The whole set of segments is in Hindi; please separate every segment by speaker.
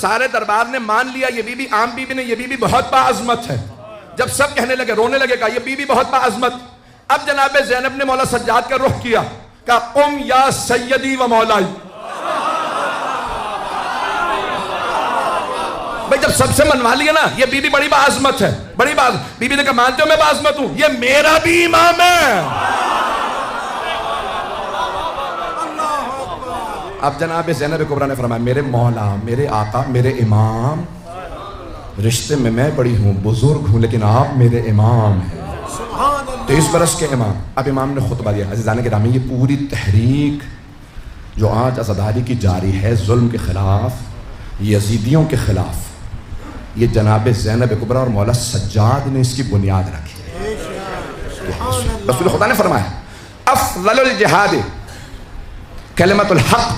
Speaker 1: सारे दरबार ने मान लिया ये बीबी आम बीबी नहीं, ये बीबी बहुत बाअज़मत है, जब सब कहने लगे, रोने लगे, कहा ये बीबी बहुत बाअज़मत, अब जनाब ज़ैनब ने मौला सज्जाद का रुख किया, कहा कुम या सैयदी व मौलाई। भाई जब सबसे मनवा लिया ना, ये बीबी बड़ी बाअज़मत है, बड़ी बात, बीबी ने कहा मानते हो मैं बाअज़मत हूं, ये मेरा भी इमाम है। अब जनाब ज़ैनब कुबरा ने फरमाया मेरे मौला, मेरे आका, मेरे इमाम, रिश्ते में मैं बड़ी हूँ, बुजुर्ग हूँ, लेकिन आप मेरे इमाम हैं, 23 बरस के इमाम। अब इमाम ने खुतबा दिया। अज़ीज़ान गिरामी, ये पूरी तहरीक जो आज अज़ादारी की जारी है जुल्म के ख़िलाफ़, यजीदियों के ख़िलाफ़, ये जनाब ज़ैनब कुबरा और मौला सज्जाद ने इसकी बुनियाद रखी। रसूल खुदा ने फरमाया अफ़ज़लुल जिहाद कलिमतुल हक़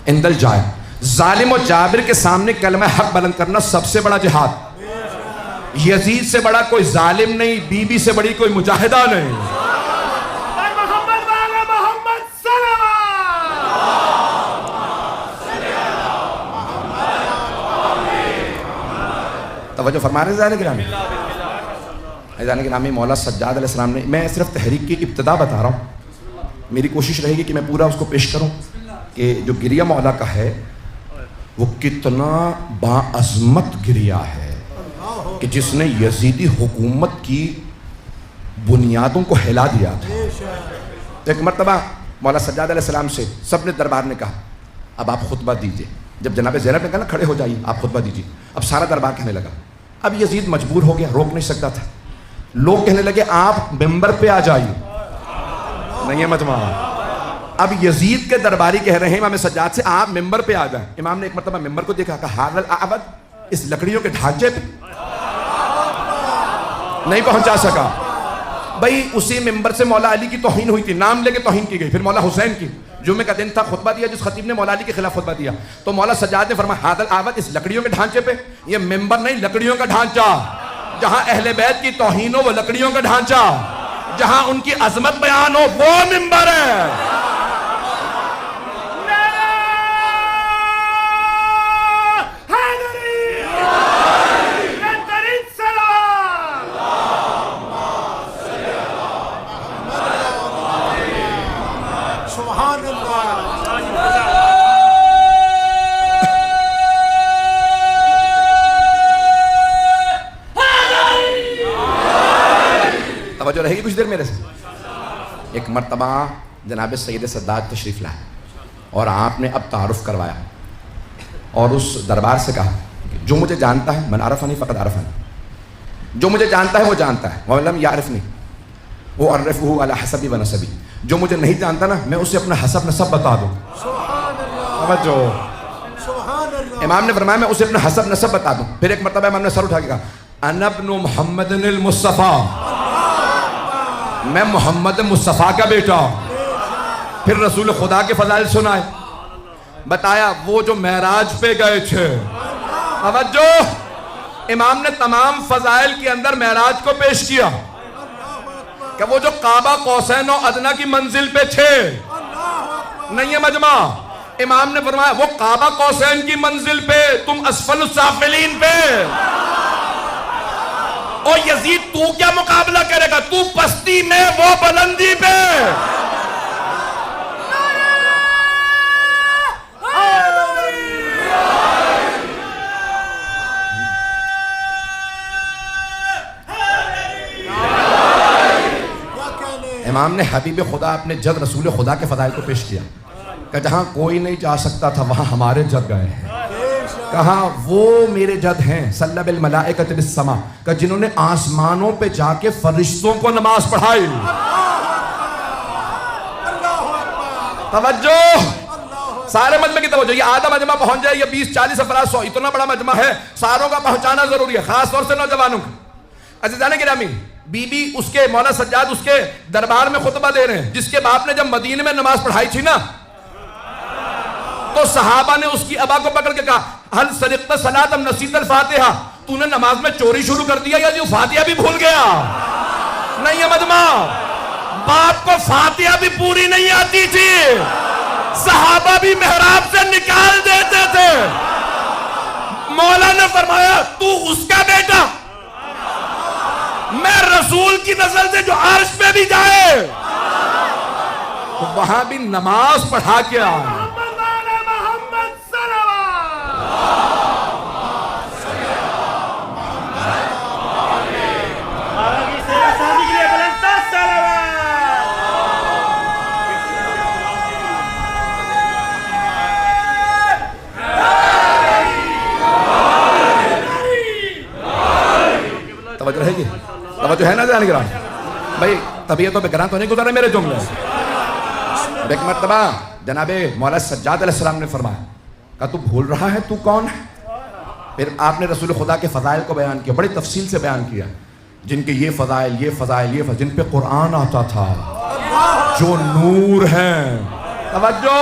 Speaker 1: इंदल जाए, जालिम और जाबिर के सामने कलमा हक बुलंद करना सबसे बड़ा जिहाद। यजीद से बड़ा कोई जालिम नहीं, बीबी से बड़ी कोई मुजाहिदा नहीं। तवज्जो फरमा रहे ज़ाहिर गिरामी, मौला सज्जाद अलैहिस्सलाम ने, मैं सिर्फ तहरीक की इब्तिदा बता रहा हूँ, मेरी कोशिश रहेगी कि मैं पूरा उसको पेश करूँ कि जो गिरिया मौला का है वो कितना बाअज़मत गिरिया है कि जिसने यजीदी हुकूमत की बुनियादों को हिला दिया था। तो एक मरतबा मौला सज्जाद अलैहिस्सलाम से सब ने दरबार ने कहा अब आप खुतबा दीजिए। जब जनाब ज़ैनब ने कहा ना खड़े हो जाइए, आप खुतबा दीजिए, अब सारा दरबार कहने लगा। अब यजीद मजबूर हो गया, रोक नहीं सकता था। लोग कहने लगे आप मिंबर पे आ जाइए, नहीं है मजमा। अब यजीद के दरबारी कह रहे हैं इमाम सज्जाद से आप मिंबर पे आ जाएं। इमाम ने एक मरतबा मिंबर को देखा, कहा हाज़ल आबद, इस लकड़ियों के ढांचे पे नहीं पहुंचा सका। भाई उसी मिंबर से मौला अली की तौहीन हुई थी, नाम लेके तौहीन की गई। फिर मौला हुसैन की, जुम्मे का दिन था, खुतबा दिया जिस खतीब ने मौला अली के खिलाफ खुतबा दिया, तो मौला सज्जाद ने फरमाया हाज़ल आबद, इस लकड़ियों के ढांचे पे, ये मिंबर नहीं लकड़ियों का ढांचा, जहां अहले बैत की तौहीन हो वो लकड़ियों का ढांचा, जहां उनकी अजमत बयान हो वो मिंबर है। जो रहेगी कुछ देर मेरे से। एक मरतबा जनाब सैयद सद्दात तशरीफ़ लाए और आपने अब तारुफ करवाया और उस दरबार से कहा जो मुझे जानता है मन आरफ़नी फ़क़द आरफ़नी, जो मुझे जानता है वो जानता है, वलम यारिफ़नी वो अर्रफ़हु अला हसबी व नसबी, जो मुझे नहीं जानता ना मैं उसे अपना हसब नसब बता दूँ। जो इमाम ने फरमाया मैं उसे अपना हसब नसब बता दूँ। फिर एक मरतबा इमाम ने सर उठा के कहा अना इब्नु मुहम्मदिल मुस्तफ़ा, मैं मोहम्मद मुस्तफ़ा का बेटा। फिर रसूल खुदा के फज़ाइल सुनाए, बताया वो जो मेराज पे गए थे। तवज्जो, इमाम ने तमाम फज़ाइल के अंदर मेराज को पेश किया कि वो जो काबा कौसैन और अदना की मंजिल पे थे, नहीं है मजमा। इमाम ने फरमाया वो काबा कौसैन की मंजिल पे, तुम असफल साफिलीन पे। और यजीद तू क्या मुकाबला करेगा, तू पस्ती में वो बुलंदी पे। इमाम ने हबीब खुदा अपने जद रसूल खुदा के फदाइल को पेश किया कि जहां कोई नहीं जा सकता था वहां हमारे जद गए हैं। कहा वो मेरे जद हैं सल्ला बिल मलाइकत बिस समा, का जिन्होंने आसमानों पे जाके फरिश्तों को नमाज पढ़ाई। तवज्जो, सारे मजमे की तवज्जो। ये आधा मजमा पहुंच जाए, ये 20-40 अफराद 100, इतना बड़ा मजमा है, सारों का पहुंचाना जरूरी है, खास तौर से नौजवानों का। अज़ीज़ान गिरामी, बीबी उसके मौला सज्जाद उसके दरबार में खुतबा दे रहे हैं, जिसके बाप ने जब मदीने में नमाज पढ़ाई थी ना, तो सहाबा ने उसकी अबा को पकड़ के कहा हल सरिक़्ता सलातम नसीतल फातिहा, तूने नमाज में चोरी शुरू कर दिया या जो फातिहा भी भूल गया। नहीं है मजमा, बाप को फातिहा भी पूरी नहीं आती थी, सहाबा भी मेहराब से निकाल देते थे। फरमाया तू उसका बेटा, मैं रसूल की नजर से जो अर्श पे भी जाए तो वहां भी नमाज पढ़ा के आए। तवज्जो रहेगी, तवज्जो है ना जान गिरा भाई, तबीयतों पे गिरा तो नहीं गुजरे मेरे जुमले। एक मरतबा जनाबे मौला सज्जाद अलैहिस्सलाम ने फरमाया, कहा तू भूल रहा है तू कौन है? फिर आपने रसूल खुदा के फ़ज़ाइल को बयान किया, बड़ी तफसील से बयान किया, जिनके ये फ़ज़ाइल ये फ़ज़ाइल ये फ़ज़ाइल, जिन पे कुरान आता था, जो नूर हैं। तवज्जो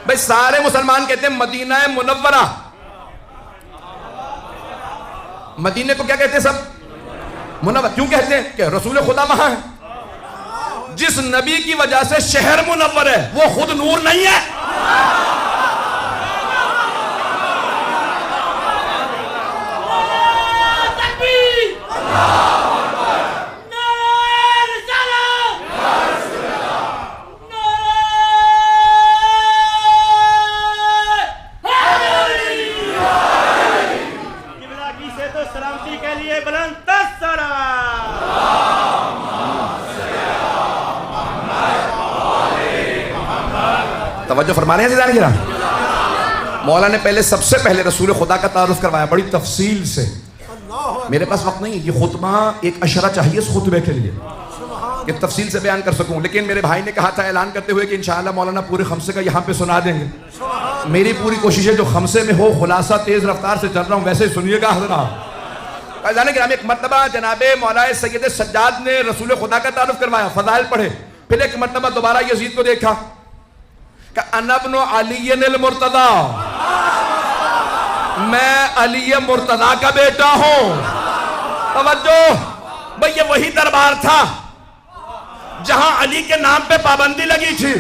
Speaker 1: भाई, सारे मुसलमान कहते हैं मदीना मुनव्वरा, मदीने को क्या कहते हैं सब? मुनव्वर। क्यों कहते हैं? कि रसूल खुदा वहां है। जिस नबी की वजह से शहर मुनव्वर है वो खुद नूर नहीं है। तवज्जो फरमा रहे हैं जान गिरा। मौला ने पहले सबसे पहले रसूल खुदा का तारुफ करवाया बड़ी तफसील से। मेरे पास वक्त नहीं, ये खुतबा एक अशरा चाहिए इस खुतबे के लिए कि तफसील से बयान कर सकूं, लेकिन मेरे भाई ने कहा था ऐलान करते हुए कि इंशाअल्लाह मौलाना पूरे खमसे का यहाँ पे सुना देंगे। मेरी पूरी कोशिश है जो खमसे में हो खुलासा तेज रफ्तार से चल रहा हूँ वैसे सुनिएगा हज़रात। जाने गिरामी, एक मरतबा जनाबे मौलाए सैयद सज्जाद ने रसूल खुदा का तारुफ करवाया, फ़ज़ाइल पढ़े। फिर एक मरतबा दोबारा यजीद को देखा, अना इब्न अली अल मुर्तज़ा, मैं अली मुर्तज़ा का बेटा हूं। तवज्जो भाई, ये वही दरबार था जहां अली के नाम पे पाबंदी लगी थी।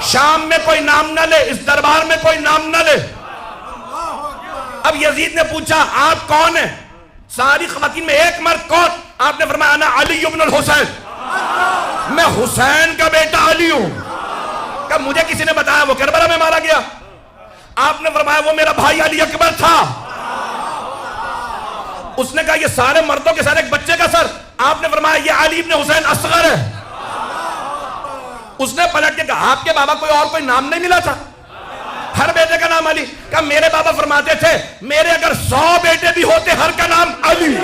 Speaker 1: शाम में कोई नाम न ले, इस दरबार में कोई नाम न ले। अब यजीद ने पूछा आप कौन है? सारी ख़वातीन में एक मर्द कौन? आपने फरमाया अना अली इब्न हुसैन, मैं हुसैन का बेटा अली हूं। कब मुझे किसी ने बताया वो करबला में मारा गया? आपने फरमाया वो मेरा भाई अली अकबर था। उसने कहा ये सारे मर्दों के साथ एक बच्चे का सर। आपने फरमाया ये अली इब्न हुसैन असगर है। उसने पलट के कहा आपके बाबा कोई और कोई नाम नहीं मिला था? हर बेटे का नाम अली। कहा मेरे बाबा फरमाते थे मेरे अगर 100 बेटे भी होते हर का नाम अली।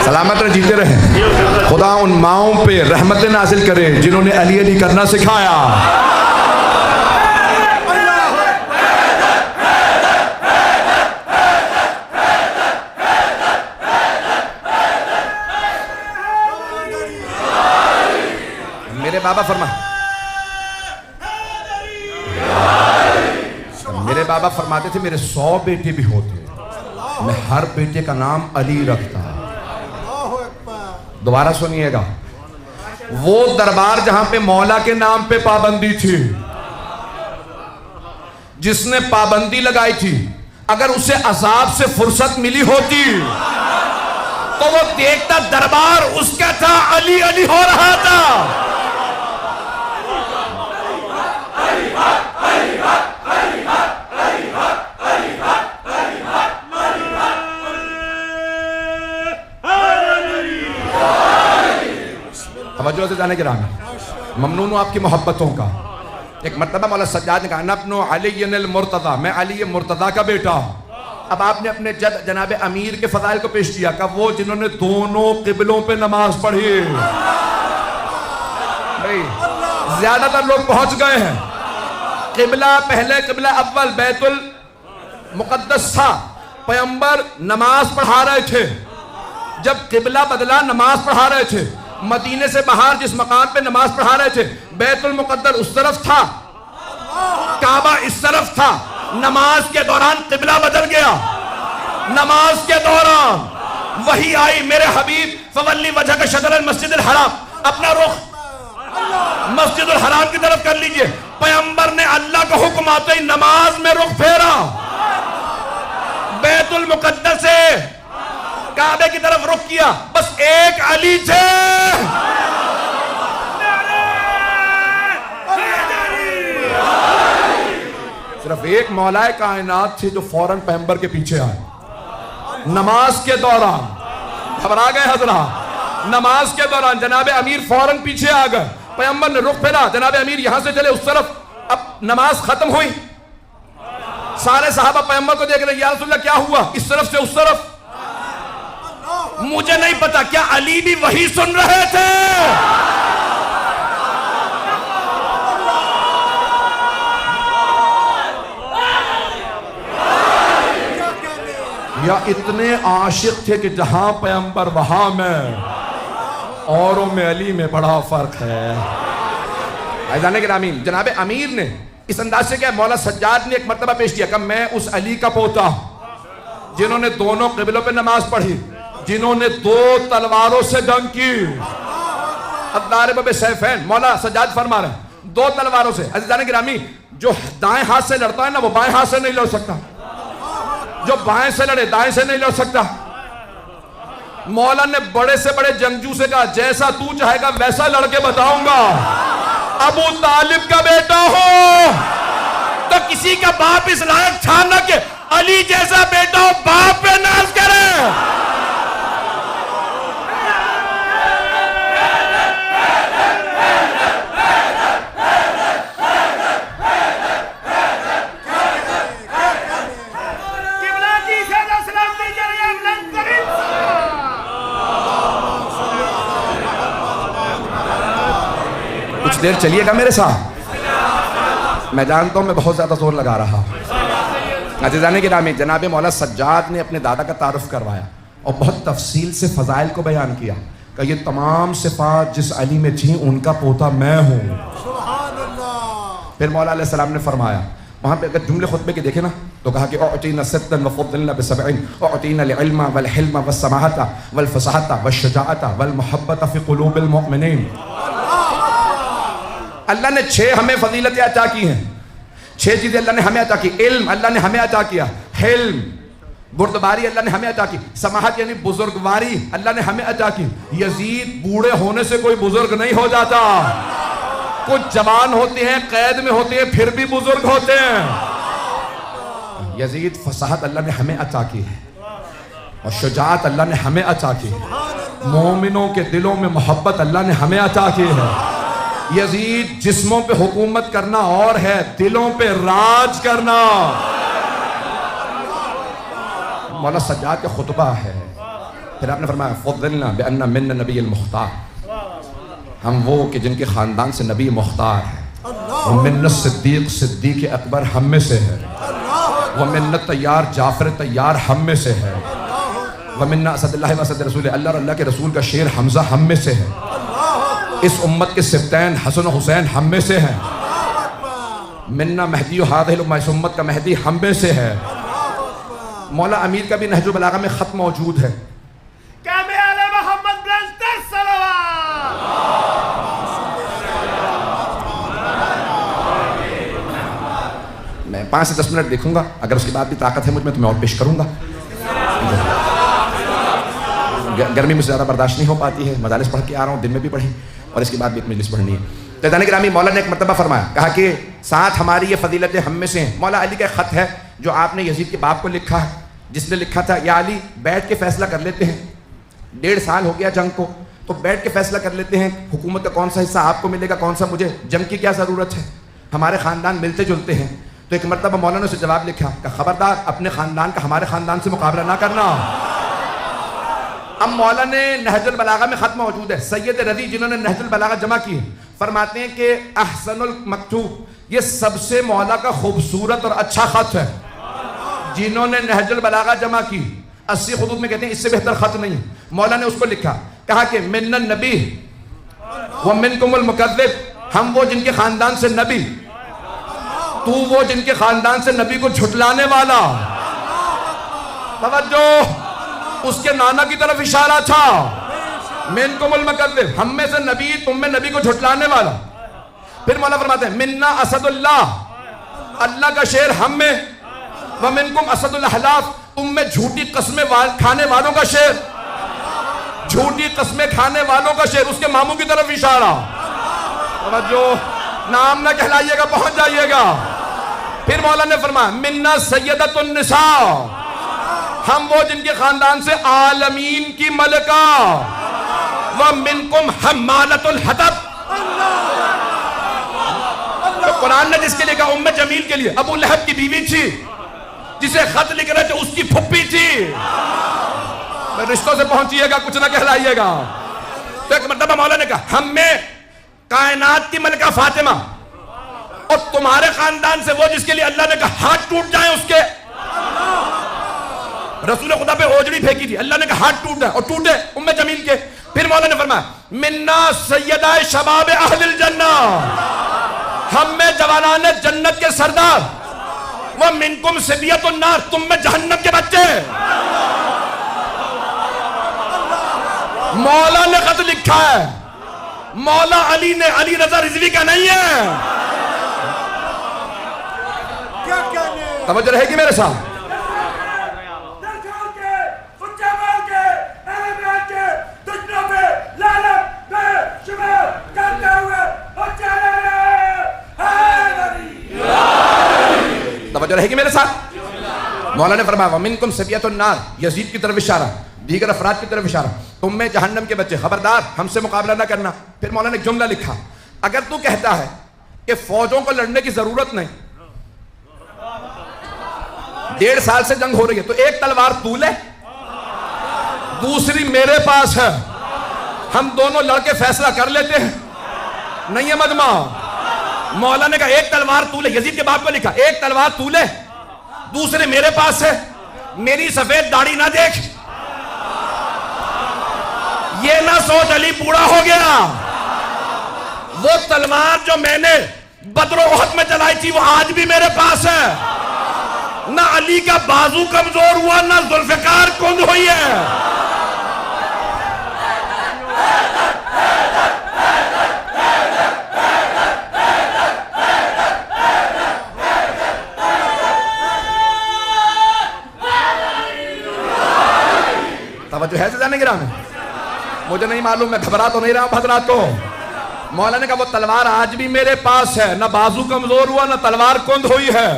Speaker 1: सलामत रहे, जीते रहे। खुदा उन माओं पे रहमत नाज़िल करे जिन्होंने अली अली करना सिखाया। मेरे बाबा फरमाते थे मेरे 100 बेटे भी होते मैं हर बेटे का नाम अली रखता। दोबारा सुनिएगा, वो दरबार जहां पे मौला के नाम पे पाबंदी थी, जिसने पाबंदी लगाई थी, अगर उसे अजाब से फुर्सत मिली होती तो वो देखता दरबार उसका था, अली अली हो रहा था। तवज्जो से जाने के राह ममनून हूं आपकी मोहब्बतों का। एक मरतबा मौला सज्जाद ने कहा ना अपनो अली अल मुर्तज़ा, मैं अली मुर्तज़ा का बेटा हूं। अब आपने अपने जनाब अमीर के फ़ज़ाइल को पेश किया, कब वो जिन्होंने दोनों किबलों पे नमाज पढ़ी। भाई ज्यादातर लोग पहुंच गए हैं। किबला पहले किबला अव्वल बैतुल मुक़द्दस था, पैगंबर नमाज पढ़ा रहे थे। जब किबला बदला नमाज पढ़ा रहे थे। मदीने से बाहर जिस मकान पे नमाज पढ़ा रहे थे बैतुल मुकद्दस उस तरफ था, काबा इस तरफ था। नमाज के दौरान किबला बदल गया। नमाज के दौरान वही आई, मेरे हबीब फवल्ली वजह का शतर मस्जिदुल हराम, अपना रुख मस्जिदुल हराम की तरफ कर लीजिए। पैगंबर ने अल्लाह का हुक्म आते ही नमाज में रुख फेरा, बैतुल मुकद्दस से काबे की तरफ रुख किया। बस एक अली थे, सिर्फ एक मौलाए कायनात थे जो फौरन पैगंबर के पीछे आए। नमाज के दौरान घबरा गए हजरा, नमाज के दौरान जनाबे अमीर फौरन पीछे आ गए। पैगंबर ने रुख फेरा, जनाबे अमीर यहां से चले उस तरफ। अब नमाज खत्म हुई, सारे सहाबा पैगंबर को देख रहे, या रसूलल्लाह क्या हुआ, इस तरफ से उस तरफ। मुझे नहीं पता क्या अली भी वही सुन रहे थे या इतने आशिक थे कि जहां पैगंबर वहां में, औरों में अली में बड़ा फर्क है। जाने के नामीन जनाबे अमीर ने इस अंदाज से क्या, मौला सज्जाद ने एक मर्तबा पेश किया कि मैं उस अली का पोता जिन्होंने दोनों किबलों पे नमाज पढ़ी, जिन्होंने 2 तलवारों से जंग की। सैफैन मौला सज्जाद फरमा रहे 2 तलवारों से। अज़ीज़ान गिरामी, जो दाएं हाथ से लड़ता है ना वो बाएं हाथ से नहीं लड़ सकता, जो बाएं से लड़े दाएं से नहीं लड़ सकता। मौला ने बड़े से बड़े जंगजू से कहा, जैसा तू चाहेगा वैसा लड़के बताऊंगा। अबू तालिब का बेटा हो तो किसी का बाप इस लायक था ना कि अली जैसा बेटा हो बाप पे नाज करे। कुछ देर चलिएगा मेरे साथ, मैं जानता हूं मैं बहुत ज्यादा जोर लगा रहा हूं। अज़ीज़ान गिरामी, जनाब मौला सज्जाद ने अपने दादा का तारुफ करवाया और बहुत तफसील से फ़ज़ाइल को बयान किया कि ये तमाम सिफ़ात जिस अली में थी उनका पोता मैं हूँ। फिर मौला अलैहिस्सलाम ने फरमाया, वहाँ पे अगर जुमले खुतबे के देखे ना तो कहा कि उअतीना सित्तन व फ़ुद्दिलना बिसबईन उअतीना अल-इल्मा वल हिल्मा वस समाहता वल फसाहता वश शुजाअता वल मुहब्बता फ़ी क़ुलूबिल मुमिनीन। अल्लाह ने 6 हमें फजीलतें अता की हैं, 6 चीजें अल्लाह ने हमें अता की। इल्म अल्लाह ने हमें अता किया, हिल्म बुर्दबारी अल्लाह ने हमें अता की, समाहत यानी बुजुर्गवारी अल्लाह ने हमें अता की। यजीद बूढ़े होने से कोई बुजुर्ग नहीं हो जाता, कुछ जवान होते हैं कैद में होते हैं फिर भी बुजुर्ग होते हैं। यजीद फसाहत अल्लाह ने हमें अता की है और शुजाअत अल्लाह ने हमें अता की है। मोमिनों के दिलों में मोहब्बत अल्लाह ने हमें अता की है। यजीद जिस्मों पे हुकूमत करना और है, दिलों पे राज करना। मौला सज्जाद का खुतबा है। फिर आपने फरमाया फ़ुद्दिलना बिअन्ना मिन्ना नबिय्युल मुख्तार, हम वो कि जिनके ख़ानदान से नबी मुख्तार है। वो मिन्नत सिद्दीक़ सिद्दीक़ अकबर हम में से है, वो मिन्नत तैयार जाफ़र तैयार हम में से है, वो मिन्ना असदुल्लाह व असद रसूल, अल्लाह के रसूल का शेर हमज़ा हम में से है, इस उम्मत के सिब्तैन हसन हुसैन हम में से हैं, मिन्ना महदी हादिहिल उम्मह, इस उम्मत का महदी हम में से है। मौला अमीर का भी नहजुल बलागा में खत मौजूद है। मैं 5 से 10 मिनट देखूंगा, अगर उसके बाद भी ताकत है मुझ में तो मैं और पेश करूंगा। गर्मी मुझसे ज़्यादा बर्दाश्त नहीं हो पाती है, मजालिस पढ़ के आ रहा हूँ, दिन में भी पढ़ी और इसके बाद भी एक मजलिस पढ़नी है। तो जाने गिरामी मौला ने एक मरतबा फरमाया, कहा कि साथ हमारी ये फजीलतें हम में से हैं। मौला अली का ख़त है जो आपने यजीद के बाप को लिखा है, जिसने लिखा था या अली बैठ के फैसला कर लेते हैं, 1.5 साल हो गया जंग को, तो बैठ के फैसला कर लेते हैं हुकूमत का कौन सा हिस्सा आपको मिलेगा, कौन सा मुझे, जंग की क्या ज़रूरत है, हमारे ख़ानदान मिलते जुलते हैं। तो एक मरतबा मौला ने उसे जवाब लिखा कि खबरदार अपने ख़ानदान का हमारे ख़ानदान से मुकाबला ना करना। अब मौला ने नहजुल बलागा में ख़त मौजूद है, सैयद रज़ी जिन्होंने नहजुल बलागा जमा की है, फरमाते हैं कि अहसनुल मकतूब, ये सबसे मौला का खूबसूरत और अच्छा ख़त है जिन्होंने नहजुल बलागा जमा की। 80 खुतूत में कहते हैं इससे बेहतर ख़त नहीं। मौला ने उसको लिखा, कहा कि मिन्न नबी व मिनकुमुल मुकज़्ज़िब हम वो जिनके खानदान से नबी, तू वो जिनके खानदान से नबी को झुटलाने वाला। तवज्जो, उसके नाना की तरफ इशारा था, मिनकुमुल मुकद्दिब, हम में से नबी, तुम में नबी को झुटलाने वाला। फिर मौला फरमाते हैं मिन्ना असदुल्लाह, अल्लाह का शेर हम में, व मिनकुम असदुल हलाफ, तुम में झूठी कस्में खाने वालों का शेर, झूठी कस्में खाने वालों का शेर। उसके मामू की तरफ इशारा। जो नाम ना कहलाइएगा, पहुंच जाइएगा। फिर मौला ने फरमाया मिन्ना सैयदतुन निसा, हम वो जिनके खानदान से आलमीन की मलका, व मिनकुम हम्मालतुल हतब, तो कुरान ने जिसके लिए कहा उम्मे जमील के लिए, अबू लहब की बीवी थी, जिसे खत लिख रहे थे उसकी फुप्पी थी। रिश्तों से पहुंचिएगा, कुछ ना कहलाइएगा। तो एक मर्तबा मौला ने कहा हम में कायनात की मलका फातिमा, और तुम्हारे खानदान से वो जिसके लिए अल्लाह ने कहा हाथ टूट जाए उसके। रसूल खुदा पे ओजड़ी फेंकी थी, अल्लाह ने कहा हाथ टूट जाए, और टूटे उम्मे जमील के। फिर मौला ने फरमाया मिन्ना सैयदाए शबाब अहलिल जन्ना, हम में जवानाने जन्नत के सरदार, वो मिनकुम सिबियतुन नार, तुम में जहन्नम के बच्चे। मौला ने खत लिखा है, मौला अली ने, अली रजा रिजवी का नहीं है। समझ रहेगी मेरे साथ? तवज्जो रहेगी मेरे साथ? मौला ने फरमाया मिनकुम सिबियतुन नार, यजीद की तरफ इशारा, दीगर अफराद की तरफ इशारा, तुम में जहन्नम के बच्चे, खबरदार हमसे मुकाबला ना करना। फिर मौला ने जुमला लिखा, अगर तू कहता है कि फौजों को लड़ने की जरूरत नहीं, 1.5 साल से जंग हो रही है, तो एक तलवार तू ले, दूसरी मेरे पास है, हम दोनों लड़के फैसला कर लेते हैं। नहीं है मजमा? मौला ने कहा एक तलवार तू ले, यजीद के बाप को लिखा, एक तलवार तू ले, दूसरे मेरे पास है, मेरी सफेद दाढ़ी ना देख, ये ना सोच अली बूढ़ा हो गया। वो तलवार जो मैंने बदर उहद में चलाई थी वो आज भी मेरे पास है। ना अली का बाजू कमजोर हुआ, ना जुल्फिकार कुंद हुई है। तवज्जो है जाने गिरा में? मुझे नहीं मालूम, मैं घबरा तो नहीं रहा हूं हजरात को। मौला ने कहा वो तलवार आज भी मेरे पास है, ना बाजू कमजोर हुआ, ना तलवार कुंद हुई है,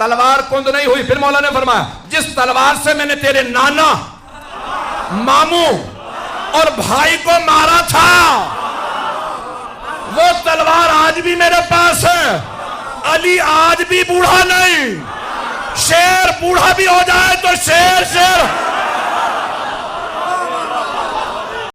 Speaker 1: तलवार कुंद नहीं हुई। फिर मौला ने फरमाया जिस तलवार से मैंने तेरे नाना, मामू और भाई को मारा था, वो तलवार आज भी मेरे पास है। अली आज भी बूढ़ा नहीं, शेर बूढ़ा भी हो जाए तो शेर शेर